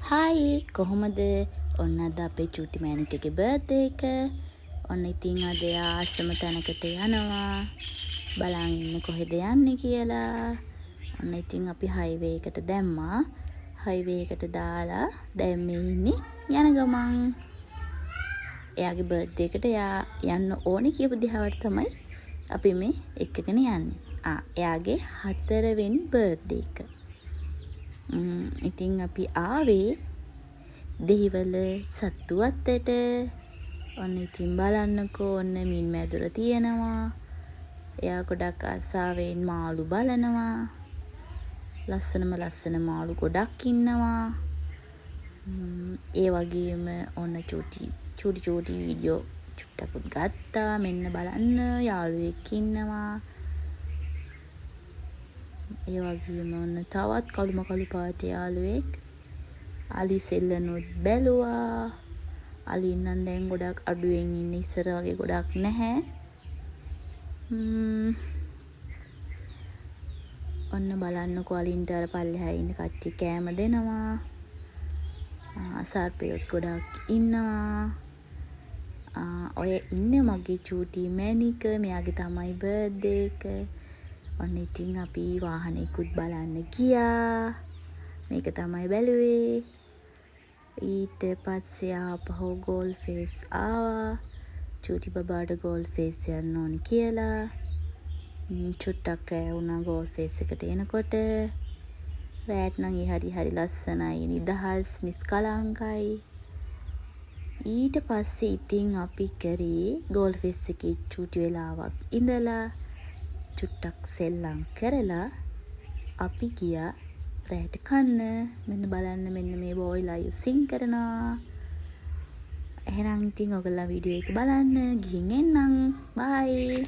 Hi කොහොමද? ඔන්න අද අපේ චූටි මෑණිකගේ බර්ත්ඩේ එක. ඔන්න ඉතින් අද එයා ආසම තැනකට යනවා. බලන් ඉන්න කොහෙද යන්නේ කියලා. ඔන්න ඉතින් අපි හයිවේ එකට දැම්මා. හයිවේ එකට දාලා දැන් මේ ඉන්නේ යන ගමන්. එයාගේ බර්ත්ඩේ එකට එයා යන්න ඕනේ කියපු දිහාවට තමයි අපි මේ එක්කගෙන යන්නේ. එයාගේ 4 වෙනි බර්ත්ඩේ එක. ඉතින් අපි ආවේ දෙහිවල සත්තු වත්තට. ඔන්න ඉතින් බලන්නකෝ ඔන්න මින් මැදුර තියෙනවා. එයා ගොඩක් ආසාවෙන් මාළු බලනවා. ලස්සන මාළු ගොඩක් ඉන්නවා. ඒ වගේම ඔන්න චූටි වීඩියෝ චුට්ටකුත් ගත්තා. මෙන්න බලන්න යාළුවෙක් ඉන්නවා. ඒ වගේම ඔන්න තවත් කළු පාට යාළුවෙක්. අලි සෙල්ලනුත් බැලුවා. අලි නම් දැන් ගොඩක් අඩුවෙන් ඉන්නේ. ඉස්සර වගේ ගොඩක් නැහැ. ඔන්න බලන්නකෝ අලින්ට අර පල්ලෙහා ඉන්න කට්ටිය කෑම දෙනවා. සර්පයොත් ගොඩක් ඉන්නවා. ඔය ඉන්නේ මගේ චූටි මැණික. මෙයාගේ තමයි බර්ත්ඩේ එක. ඔන්න ඉතින් අපි වාහනයකුත් බලන්න ගියා. මේක තමයි බැලුවේ. ඊට පස්සේ ආපහු ගෝල් ෆේස් ආවා. චූටි බබාට ගෝල් ෆේස් යන්න ඕනි කියලා. චුට්ටක් රෑ වුණා ගෝල් ෆේස් එකට එනකොට. රෑට නම් හරි ලස්සනයි. නිදහස් නිස්කලංකයි. ඊට පස්සේ ඉතින් අපි කරේ ගෝල් ෆේස් එකේ චූටි වෙලාවක් ඉඳලා චුට්ටක් සෙල්ලම් කරලා අපි ගියා රෑට කන්න. මෙන්න බලන්න මෙන්න මේ බෝයිලා යුසින් කරනවා. එහෙනම් ඉතින් ඔයගොල්ලෝ වීඩියෝ එක බලන්න. ගිහින් එන්නම්. බයි.